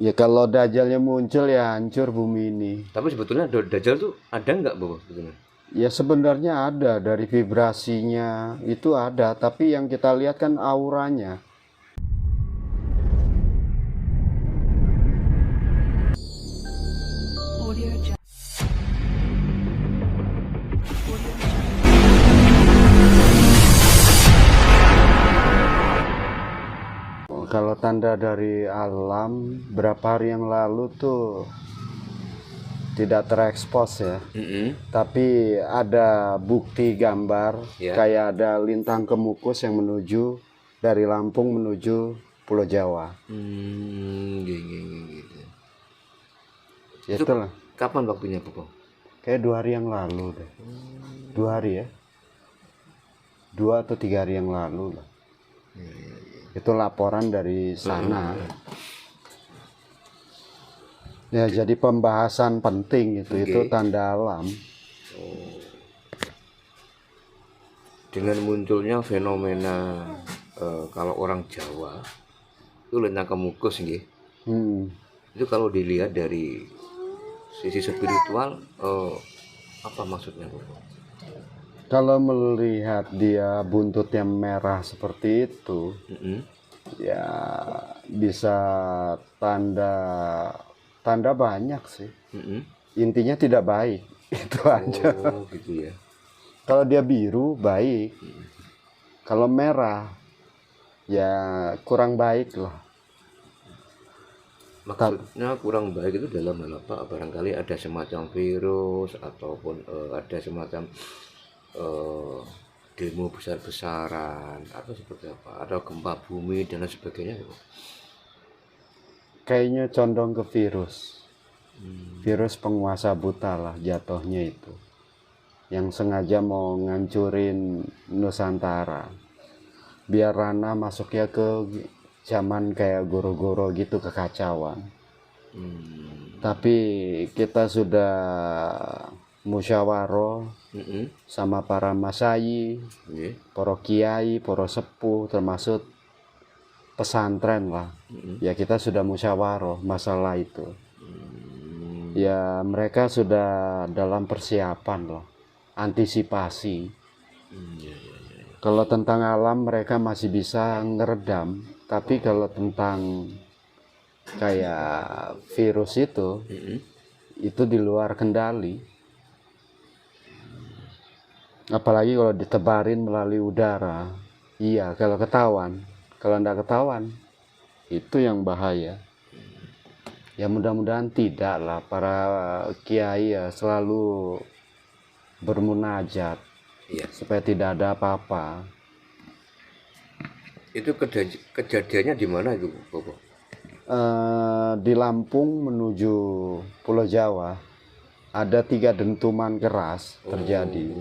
Ya kalau Dajjalnya muncul ya hancur bumi ini. Tapi sebetulnya Dajjal tuh ada nggak Bobo sebetulnya? Ya sebenarnya ada dari vibrasinya itu ada, tapi yang kita lihat kan auranya. Kalau tanda dari alam berapa hari yang lalu tuh tidak terekspos ya. Tapi ada bukti gambar Ya. kayak ada lintang kemukus yang menuju dari Lampung menuju Pulau Jawa. Gitu. Ya Itu itulah. kapan waktunya Bobo? Kayak 2 hari yang lalu deh. 2 hari ya. 2 atau 3 hari yang lalu lah. Itu laporan dari sana. Ya jadi pembahasan penting itu tanda alam. Dengan munculnya fenomena kalau orang Jawa itu lintang kemukus nggih. Itu kalau dilihat dari sisi spiritual apa maksudnya Bobo? Kalau melihat dia buntutnya merah seperti itu, ya bisa tanda banyak sih. Intinya tidak baik, itu aja. Oh gitu ya. Kalau dia biru baik, kalau merah ya kurang baik lah. Maksudnya kurang baik itu dalam hal apa? Barangkali ada semacam virus ataupun ada semacam demo besar-besaran atau seperti apa? Ada gempa bumi dan lain sebagainya. Kayaknya condong ke virus. Virus penguasa buta lah jatuhnya itu. Yang sengaja mau ngancurin Nusantara. Biar Rana masuknya ke zaman kayak goro-goro gitu, kekacauan. Tapi kita sudah musyawarah sama para masai, para kiai, para sepuh, termasuk pesantren lah. Ya kita sudah musyawarah masalah itu. Ya mereka sudah dalam persiapan lah, antisipasi. Kalau tentang alam mereka masih bisa ngeredam, tapi kalau tentang kayak virus itu di luar kendali. Apalagi kalau ditebarin melalui udara. Iya, kalau ketahuan. Kalau enggak ketahuan, itu yang bahaya. Ya mudah-mudahan tidak lah. Para kiai ya selalu bermunajat supaya tidak ada apa-apa. Itu kejadiannya di mana itu, Bobo? Di Lampung menuju Pulau Jawa ada 3 dentuman keras terjadi.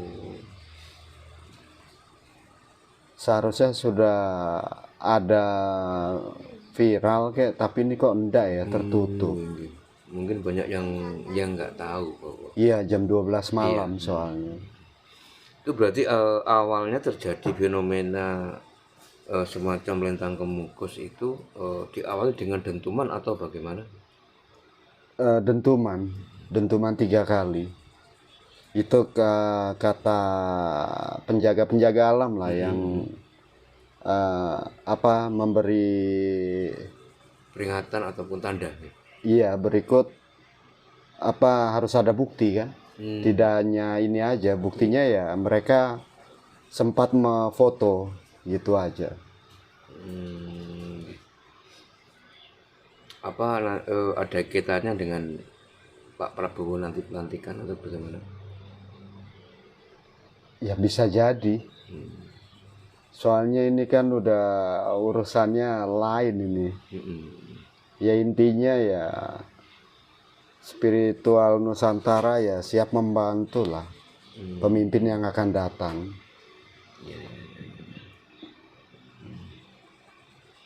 Seharusnya sudah ada viral kayak, tapi ini kok enggak ya, tertutup. Mungkin banyak yang nggak tahu, Bobo. Iya, jam 12 malam soalnya. Itu berarti awalnya terjadi fenomena semacam lintang kemukus itu diawali dengan dentuman atau bagaimana? Dentuman 3 kali. Itu kata penjaga alam lah yang memberi peringatan ataupun tanda. Iya, berikut harus ada bukti kan. Tidak hanya ini aja, buktinya ya mereka sempat memfoto gitu aja. Ada kaitannya dengan Pak Prabowo nanti pelantikan atau bagaimana? Ya bisa jadi. Soalnya ini kan udah urusannya lain ini. Ya intinya ya spiritual Nusantara ya siap membantu lah pemimpin yang akan datang.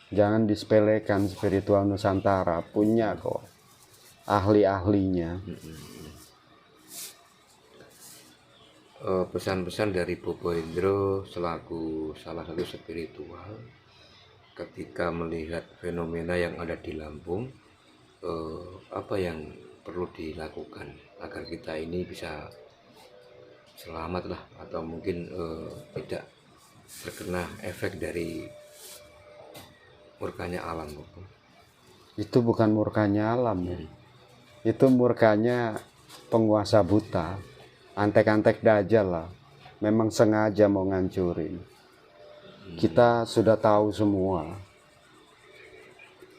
Jangan disepelekan spiritual Nusantara, punya kok ahli-ahlinya. Pesan-pesan dari Bobo Hendro selaku salah satu spiritual ketika melihat fenomena yang ada di Lampung apa yang perlu dilakukan agar kita ini bisa selamat lah, atau mungkin tidak terkena efek dari murkanya alam, Bopo? Itu bukan murkanya alam ya. Itu murkanya penguasa buta, antek-antek dajjal lah. Memang sengaja mau ngancurin. Kita sudah tahu semua.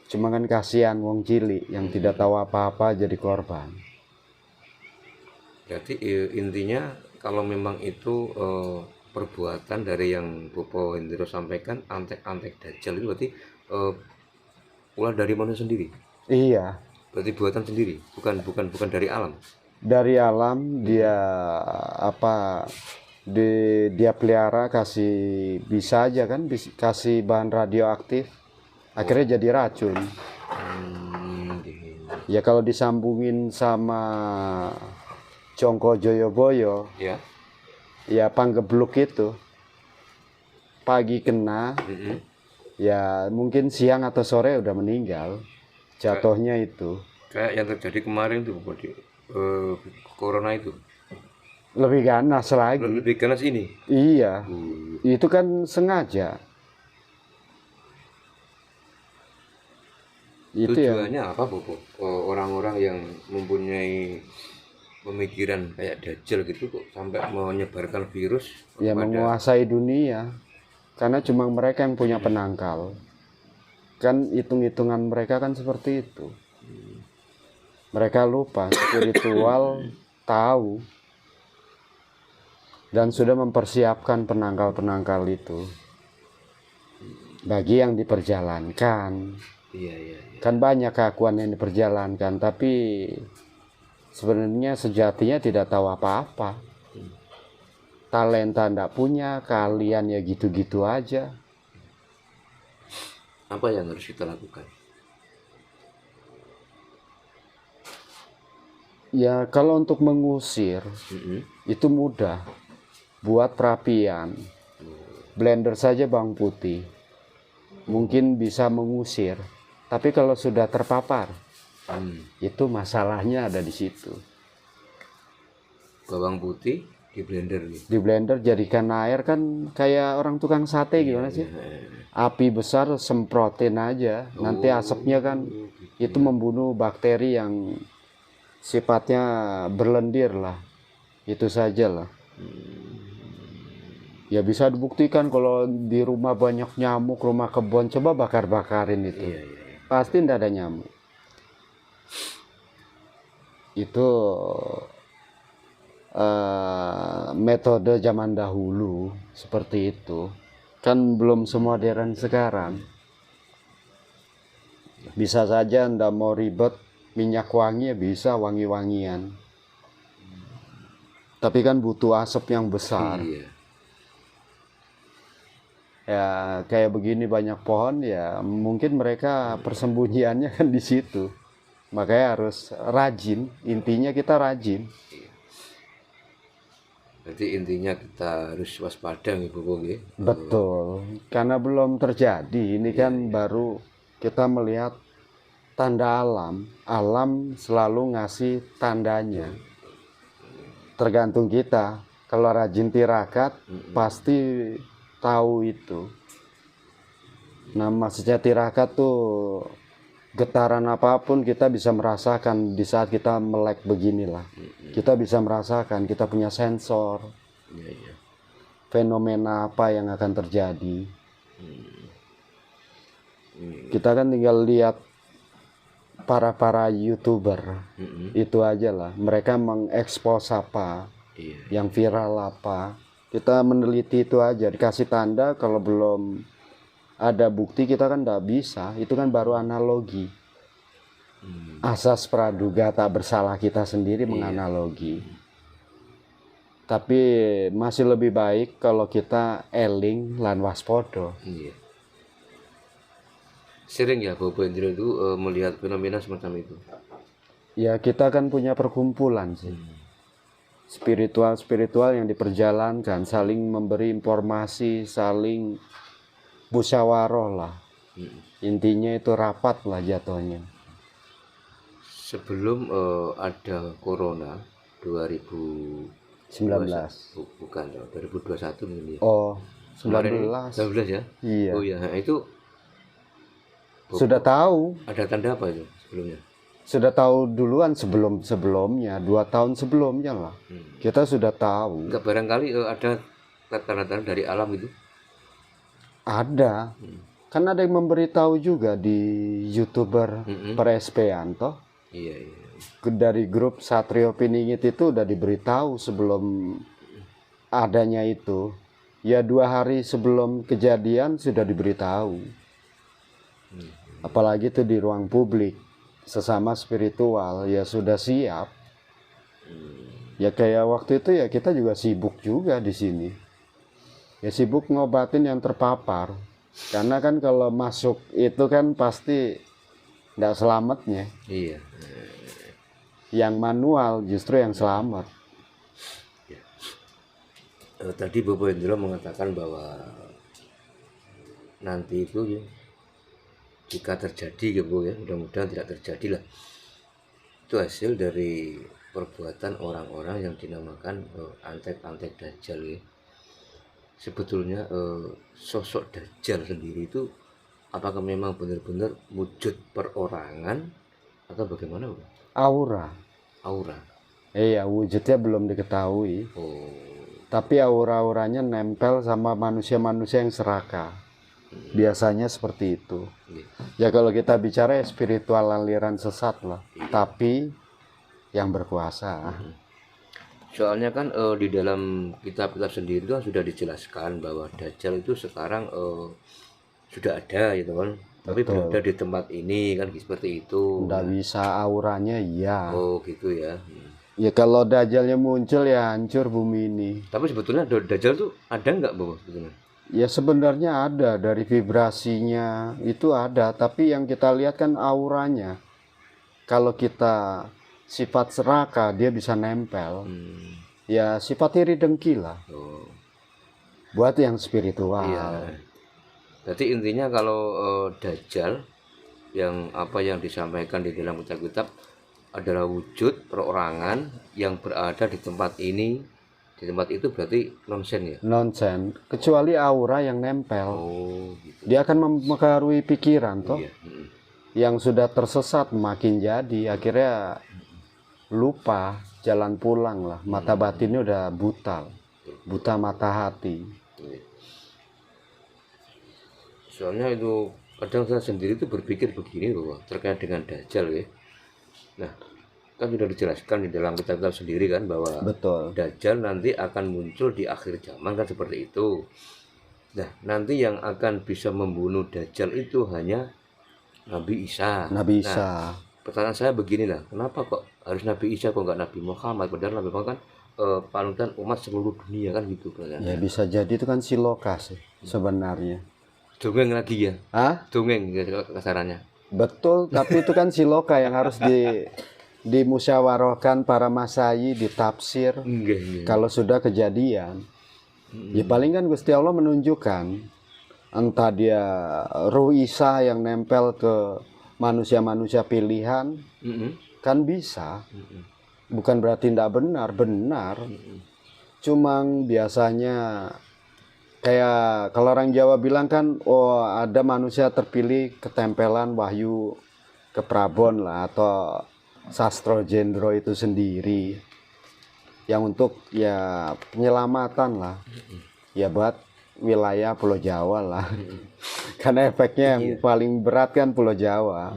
Cuma kan kasihan wong cilik yang tidak tahu apa-apa jadi korban. Jadi intinya kalau memang itu perbuatan dari yang Bopo Hendro sampaikan, antek-antek dajjal itu berarti ulah dari manusia sendiri. Iya, Berarti buatan sendiri, bukan dari alam. dari alam dia dia pelihara, kasih bisa aja kan, kasih bahan radioaktif, akhirnya jadi racun. Gitu. Ya kalau disambungin sama Congko Joyoboyo, Ya. ya panggebluk itu, pagi kena, ya mungkin siang atau sore udah meninggal, jatuhnya itu. Kayak yang terjadi kemarin tuh, Bopo, di corona itu. Lebih ganas lagi. Lebih ganas ini. Iya, itu kan sengaja. Itu ya. Tujuannya apa, Bopo? Orang-orang yang mempunyai pemikiran kayak Dajjal gitu kok sampai menyebarkan virus Ya menguasai dunia, karena cuma mereka yang punya penangkal. Kan hitung-hitungan mereka kan seperti itu. Mereka lupa, spiritual tahu dan sudah mempersiapkan penangkal-penangkal itu bagi yang diperjalankan. Iya. Kan banyak keakuan yang diperjalankan, tapi sebenarnya sejatinya tidak tahu apa-apa. Talenta ndak punya, kalian ya gitu-gitu aja. Apa yang harus kita lakukan? Ya kalau untuk mengusir itu mudah. Buat perapian, blender saja bawang putih, mungkin bisa mengusir. Tapi kalau sudah terpapar, itu masalahnya ada di situ. Bawang putih di blender nih. Di blender jadikan air, kan kayak orang tukang sate gimana sih? Api besar semprotin aja, nanti asapnya kan itu membunuh bakteri yang sifatnya berlendir lah. Itu saja lah. Ya bisa dibuktikan kalau di rumah banyak nyamuk, rumah kebun, coba bakar-bakarin itu. Pasti tidak ada nyamuk. Itu metode zaman dahulu seperti itu. Kan belum semodern sekarang. Bisa saja Anda mau ribet, minyak wangi ya bisa, wangi-wangian. Tapi kan butuh asap yang besar. Iya. Ya kayak begini banyak pohon, ya mungkin mereka persembunyiannya kan di situ. Makanya harus rajin, intinya kita rajin. Berarti intinya kita harus waspada nih, Bopo nggih. Betul, karena belum terjadi. Ini kan baru kita melihat tanda alam. Alam selalu ngasih tandanya. Tergantung kita. Kalau rajin tirakat, pasti tahu itu. Nah, maksudnya tirakat tuh getaran apapun kita bisa merasakan di saat kita melek beginilah. Kita bisa merasakan, kita punya sensor. Iya. Fenomena apa yang akan terjadi. Kita kan tinggal lihat para YouTuber. Itu aja lah. Mereka mengekspos apa, yang viral apa. Kita meneliti itu aja, dikasih tanda. Kalau belum ada bukti kita kan tidak bisa. Itu kan baru analogi. Asas praduga tak bersalah kita sendiri menganalogi. Tapi masih lebih baik kalau kita eling lan waspodo. Iya. Sering ya Bopo Hendro itu melihat fenomena semacam itu. Ya kita kan punya perkumpulan sih. Spiritual yang diperjalankan, saling memberi informasi, saling musyawarah lah. Intinya itu rapat lah jatuhnya. sebelum ada corona 2000 19. bukan 2021 mungkin ya. Oh, Kemarin 19. 19 ya. Iya. Oh ya, itu Sudah tahu. ada tanda apa itu sebelumnya? Sudah tahu duluan sebelumnya, 2 tahun sebelumnya lah. Kita sudah tahu. Enggak barangkali ada tanda-tanda dari alam itu? Ada. Kan ada yang memberitahu juga di YouTuber Perespean toh. Iya, iya. Dari grup Satrio Piningit itu udah diberitahu sebelum adanya itu. Ya 2 hari sebelum kejadian sudah diberitahu. Apalagi itu di ruang publik. Sesama spiritual ya sudah siap. Ya kayak waktu itu ya kita juga sibuk juga di sini. Ya sibuk ngobatin yang terpapar. Karena kan kalau masuk itu kan pasti enggak selamatnya. Iya. Yang manual justru yang selamat. Ya. Tadi Bobo Hendro mengatakan bahwa nanti itu ya, jika terjadi ya Bu ya, mudah-mudahan tidak terjadi lah. Itu hasil dari perbuatan orang-orang yang dinamakan antek-antek Dajjal ya. Sebetulnya sosok Dajjal sendiri itu apakah memang benar-benar wujud perorangan atau bagaimana Bu? Aura. Iya, wujudnya belum diketahui. Oh. Tapi aura-auranya nempel sama manusia-manusia yang serakah. Biasanya seperti itu. Ya kalau kita bicara ya spiritual aliran sesat lah. Tapi yang berkuasa. Soalnya kan di dalam kitab-kitab sendiri itu sudah dijelaskan bahwa Dajjal itu sekarang sudah ada gitu kan. Tapi berada di tempat ini kan seperti itu. Nggak bisa auranya iya. Oh gitu ya. Ya kalau Dajjalnya muncul ya hancur bumi ini. Tapi sebetulnya Dajjal tuh ada nggak Bu sebetulnya? Ya sebenarnya ada, dari vibrasinya itu ada. Tapi yang kita lihat kan auranya. Kalau kita sifat serakah dia bisa nempel. Ya sifat iri dengki lah. Oh. Buat yang spiritual. Iya. Berarti intinya kalau Dajjal yang apa yang disampaikan di dalam kitab-kitab adalah wujud perorangan yang berada di tempat ini, di tempat itu berarti nonsen ya? Nonsen, kecuali aura yang nempel. Oh, gitu. Dia akan mempengaruhi pikiran toh. Iya. Yang sudah tersesat makin jadi, akhirnya lupa jalan pulang lah. Mata batinnya udah buta mata hati. Soalnya itu kadang saya sendiri itu berpikir begini loh terkait dengan Dajjal ya. Nah, kan sudah dijelaskan di dalam kitab-kitab sendiri kan bahwa Betul. Dajjal nanti akan muncul di akhir zaman kan seperti itu. Nah, nanti yang akan bisa membunuh Dajjal itu hanya Nabi Isa. Nabi Isa. Nah, pertanyaan saya begini lah, kenapa kok harus Nabi Isa kok nggak Nabi Muhammad? Padahal Nabi Muhammad kan panutan umat seluruh dunia kan gitu. Ya bisa jadi itu kan siloka sih sebenarnya. Dongeng lagi ya? Hah? Dongeng kasarannya. Betul, tapi itu kan siloka yang harus dimusyawarahkan para masai, ditafsir. Enggak. Kalau sudah kejadian, ya paling kan Gusti Allah menunjukkan entah dia ruh Isa yang nempel ke manusia-manusia pilihan, kan bisa. Bukan berarti tidak benar. Cuma biasanya kayak kalau orang Jawa bilang kan, oh ada manusia terpilih ketempelan wahyu ke Prabon lah atau Sastro Jendro itu sendiri yang untuk ya penyelamatan lah, ya buat wilayah Pulau Jawa lah. Karena efeknya yang paling berat kan Pulau Jawa.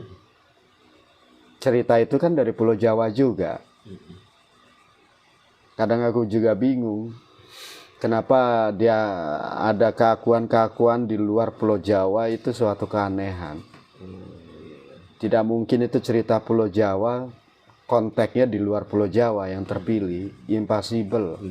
Cerita itu kan dari Pulau Jawa juga. Kadang aku juga bingung kenapa dia ada keakuan-keakuan di luar Pulau Jawa, itu suatu keanehan. Tidak mungkin itu cerita Pulau Jawa, konteksnya di luar Pulau Jawa yang terpilih, impossible.